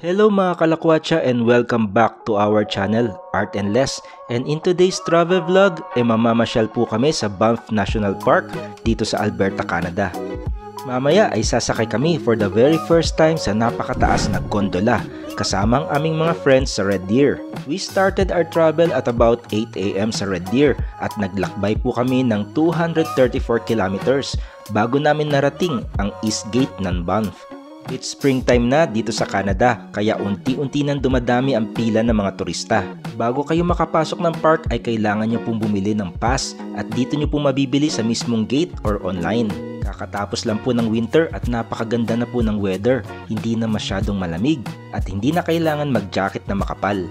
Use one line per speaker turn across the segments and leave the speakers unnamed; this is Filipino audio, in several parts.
Hello mga kalakwatsa and welcome back to our channel, Art and Less. And in today's travel vlog, mamamasyal po kami sa Banff National Park dito sa Alberta, Canada. Mamaya ay sasakay kami for the very first time sa napakataas na gondola kasama ang aming mga friends sa Red Deer. We started our travel at about 8 AM sa Red Deer at naglakbay po kami ng 234 kilometers bago namin narating ang East Gate ng Banff. It's springtime na dito sa Canada kaya unti-unti nang dumadami ang pila ng mga turista. Bago kayo makapasok ng park ay kailangan nyo pong bumili ng pass at dito nyo pong mabibili sa mismong gate or online. Kakatapos lang po ng winter at napakaganda na po ng weather, hindi na masyadong malamig at hindi na kailangan mag-jacket na makapal.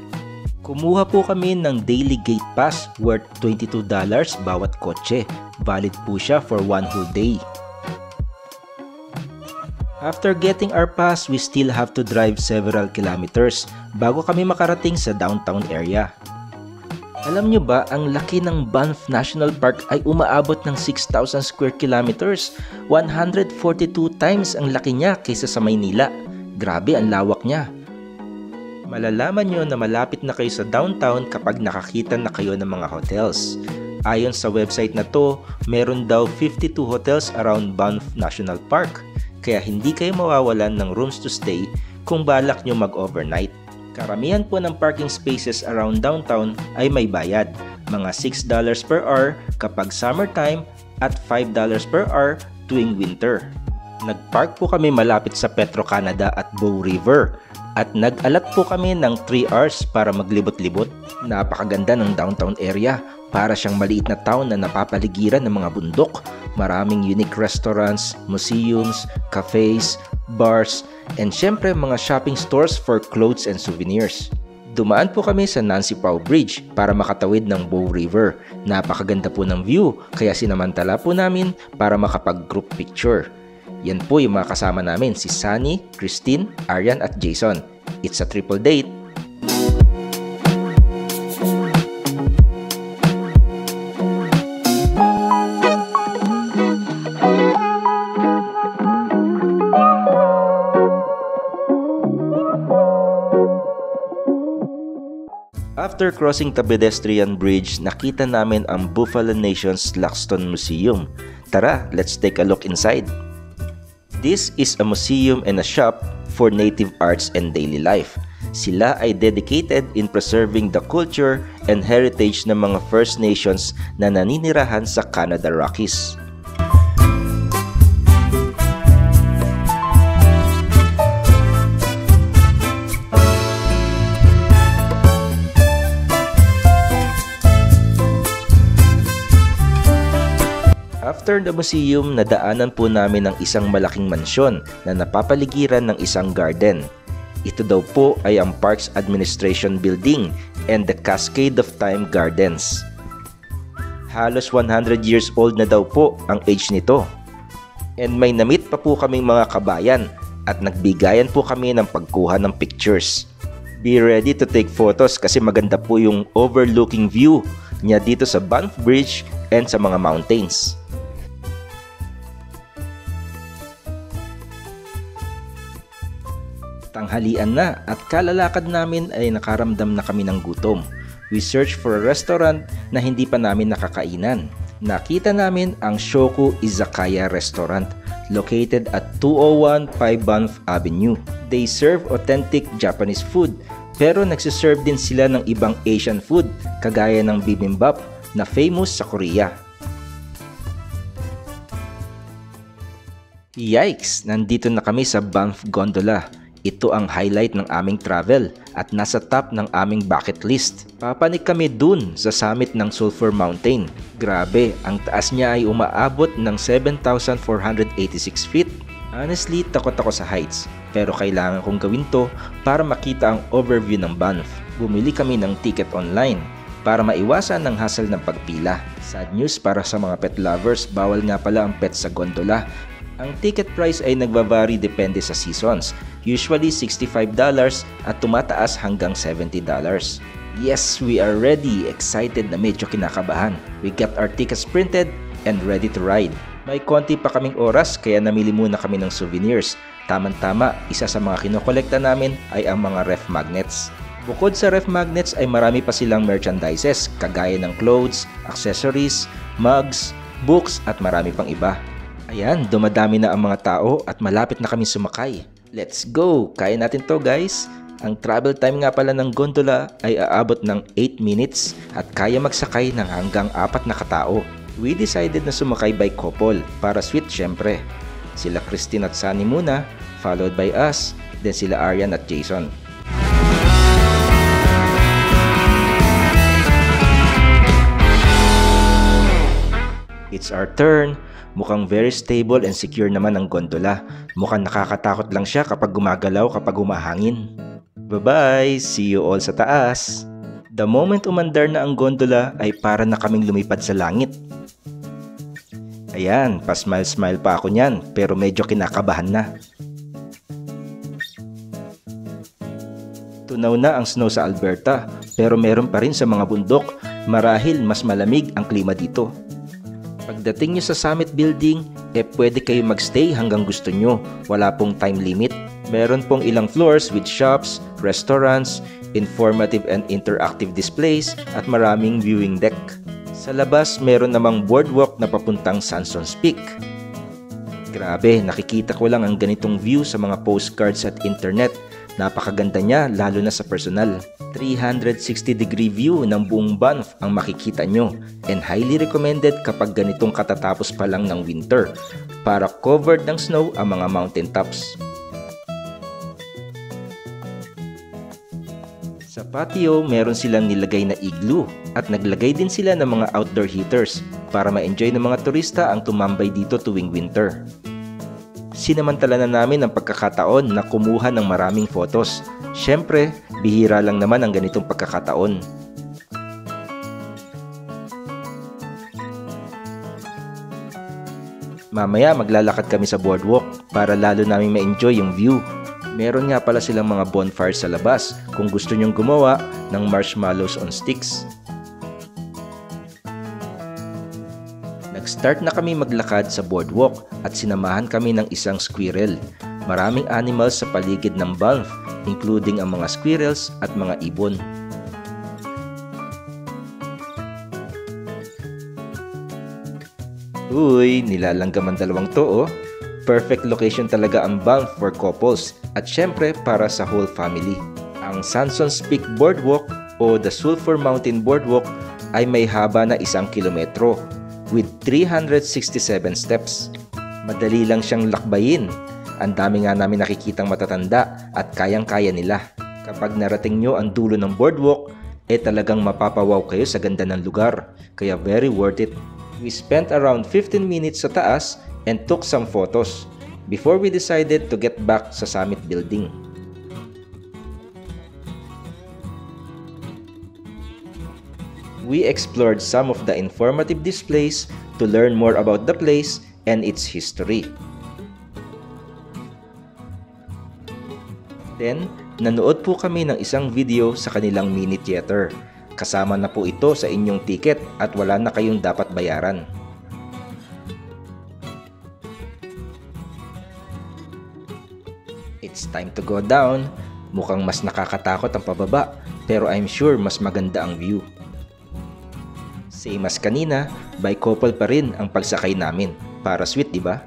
Kumuha po kami ng daily gate pass worth $22 bawat kotse. Valid po siya for one whole day. After getting our pass, we still have to drive several kilometers bago kami makarating sa downtown area. Alam nyo ba, ang laki ng Banff National Park ay umaabot ng 6,000 square kilometers, 142 times ang laki niya kaysa sa Maynila. Grabe ang lawak niya. Malalaman nyo na malapit na kayo sa downtown kapag nakakita na kayo ng mga hotels. Ayon sa website na to, meron daw 52 hotels around Banff National Park. Kaya hindi kayo mawawalan ng rooms to stay kung balak nyo mag-overnight. Karamihan po ng parking spaces around downtown ay may bayad, mga $6 per hour kapag summertime at $5 per hour tuwing winter. Nagpark po kami malapit sa Petro-Canada at Bow River at nag-alat po kami ng 3 hours para maglibot-libot. Napakaganda ng downtown area, para siyang maliit na town na napapaligiran ng mga bundok. Maraming unique restaurants, museums, cafes, bars, and syempre mga shopping stores for clothes and souvenirs. Dumaan po kami sa Nancy Prow Bridge para makatawid ng Bow River. Napakaganda po ng view kaya sinamantala po namin para makapag-group picture. Yan po yung mga kasama namin, si Sunny, Christine, Arian at Jason. It's a triple date! After crossing the pedestrian bridge, nakita namin ang Buffalo Nation's Laxton Museum. Tara, let's take a look inside. This is a museum and a shop for native arts and daily life. Sila ay dedicated in preserving the culture and heritage ng mga First Nations na naninirahan sa Canada Rockies. After the museum, nadaanan po namin ang isang malaking mansyon na napapaligiran ng isang garden. Ito daw po ay ang Parks Administration Building and the Cascade of Time Gardens. Halos 100 years old na daw po ang age nito. And may namit pa po kaming mga kabayan at nagbigayan po kami ng pagkuha ng pictures. Be ready to take photos kasi maganda po yung overlooking view niya dito sa Banff Bridge and sa mga mountains. Tanghalian na at kalalakad namin ay nakaramdam na kami ng gutom. We searched for a restaurant na hindi pa namin nakakainan. Nakita namin ang Shoku Izakaya Restaurant located at 201 Banff Avenue. They serve authentic Japanese food pero nagsiserve din sila ng ibang Asian food kagaya ng bibimbap na famous sa Korea. Yikes! Nandito na kami sa Banff Gondola. Ito ang highlight ng aming travel at nasa top ng aming bucket list. Papanik kami dun sa summit ng Sulphur Mountain. Grabe, ang taas niya ay umaabot ng 7,486 feet. Honestly, takot ako sa heights. Pero kailangan kong gawin to para makita ang overview ng Banff. Bumili kami ng ticket online para maiwasan ang hassle ng pagpila. Sad news para sa mga pet lovers, bawal nga pala ang pet sa gondola. Ang ticket price ay nagbabari depende sa seasons, usually $65 at tumataas hanggang $70. Yes, we are ready, excited na medyo kinakabahan. We got our tickets printed and ready to ride. May konti pa kaming oras kaya namili muna kami ng souvenirs. Tamang-tama, isa sa mga kinokolekta namin ay ang mga ref magnets. Bukod sa ref magnets ay marami pa silang merchandises kagaya ng clothes, accessories, mugs, books at marami pang iba. Ayan, dumadami na ang mga tao at malapit na kami sumakay. Let's go! Kaya natin to guys! Ang travel time nga pala ng gondola ay aabot ng 8 minutes at kaya magsakay ng hanggang 4 na katao. We decided na sumakay by couple para sweet syempre. Sila Christine at Sunny muna, followed by us, then sila Aryan at Jason. It's our turn. Mukhang very stable and secure naman ang gondola. Mukhang nakakatakot lang siya kapag gumagalaw kapag humahangin. Bye-bye! See you all sa taas! The moment umandar na ang gondola ay para na kaming lumipad sa langit. Ayan, pa-smile-smile pa ako niyan pero medyo kinakabahan na. Tunaw na ang snow sa Alberta pero meron pa rin sa mga bundok. Marahil mas malamig ang klima dito. Pagdating nyo sa Summit Building, pwede kayo magstay hanggang gusto nyo. Wala pong time limit. Meron pong ilang floors with shops, restaurants, informative and interactive displays, at maraming viewing deck. Sa labas, meron namang boardwalk na papuntang Sanson's Peak. Grabe, nakikita ko lang ang ganitong view sa mga postcards at internet. Napakaganda niya, lalo na sa personal. 360-degree view ng buong Banff ang makikita nyo and highly recommended kapag ganitong katatapos pa lang ng winter para covered ng snow ang mga mountain tops. Sa patio, meron silang nilagay na igloo at naglagay din sila ng mga outdoor heaters para ma-enjoy ng mga turista ang tumambay dito tuwing winter. Sinamantala na namin ang pagkakataon na kumuha ng maraming photos. Syempre, bihira lang naman ang ganitong pagkakataon. Mamaya maglalakad kami sa boardwalk para lalo naming ma-enjoy yung view. Meron nga pala silang mga bonfire sa labas kung gusto nyong gumawa ng marshmallows on sticks. Nag-start na kami maglakad sa boardwalk at sinamahan kami ng isang squirrel. Maraming animals sa paligid ng Banff, including ang mga squirrels at mga ibon. Uy, nilalanggam ang dalawang to oh. Perfect location talaga ang Banff for couples at syempre para sa whole family. Ang Sanson's Peak Boardwalk o the Sulphur Mountain Boardwalk ay may haba na 1 kilometro with 367 steps. Madali lang siyang lakbayin. Ang dami nga namin nakikitang matatanda at kayang-kaya nila. Kapag narating nyo ang dulo ng boardwalk, talagang mapapawaw kayo sa ganda ng lugar. Kaya very worth it. We spent around 15 minutes sa taas and took some photos before we decided to get back sa Summit Building. We explored some of the informative displays to learn more about the place and its history. Then, nanood po kami ng isang video sa kanilang mini theater. Kasama na po ito sa inyong ticket at wala na kayong dapat bayaran. It's time to go down. Mukhang mas nakakatakot ang pababa, pero I'm sure mas maganda ang view. Same as kanina, by couple pa rin ang pagsakay namin. Para sweet, di ba?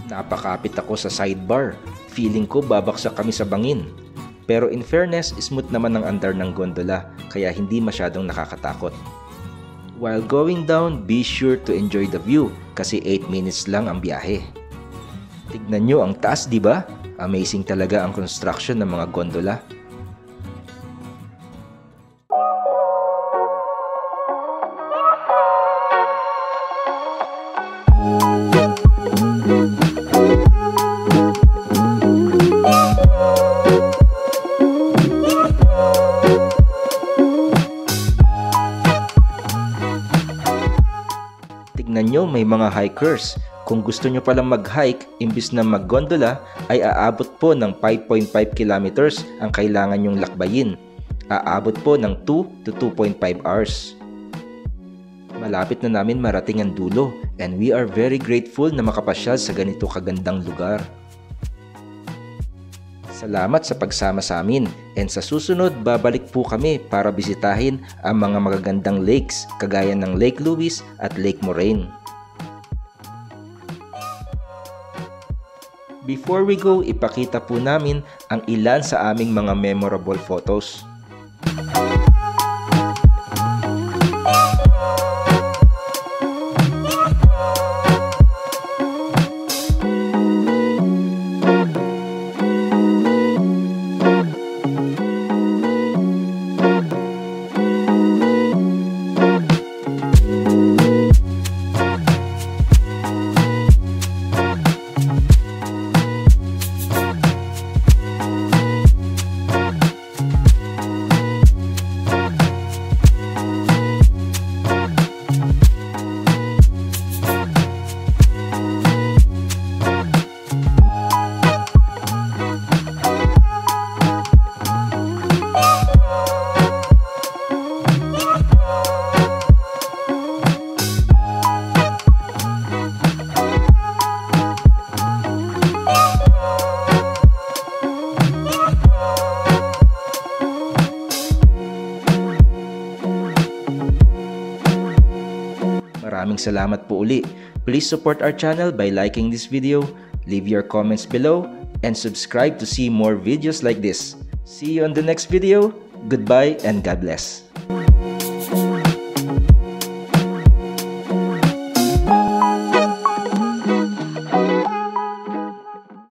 Napakapit ako sa sidebar. Feeling ko babaksak kami sa bangin. Pero in fairness, smooth naman ang andar ng gondola, kaya hindi masyadong nakakatakot. While going down, be sure to enjoy the view kasi 8 minutes lang ang biyahe. Tignan nyo ang taas, di ba? Amazing talaga ang construction ng mga gondola. Tignan nyo, may mga hikers. Kung gusto nyo palang mag-hike, imbis na mag-gondola, ay aabot po ng 5.5 kilometers ang kailangan nyong lakbayin. Aabot po ng 2 to 2.5 hours. Malapit na namin marating ang dulo and we are very grateful na makapasyal sa ganito kagandang lugar. Salamat sa pagsama sa amin and sa susunod babalik po kami para bisitahin ang mga magagandang lakes kagaya ng Lake Louise at Lake Moraine. Before we go, ipakita po namin ang ilan sa aming mga memorable photos. Maraming salamat po uli. Please support our channel by liking this video, leave your comments below, and subscribe to see more videos like this. See you on the next video. Goodbye and God bless.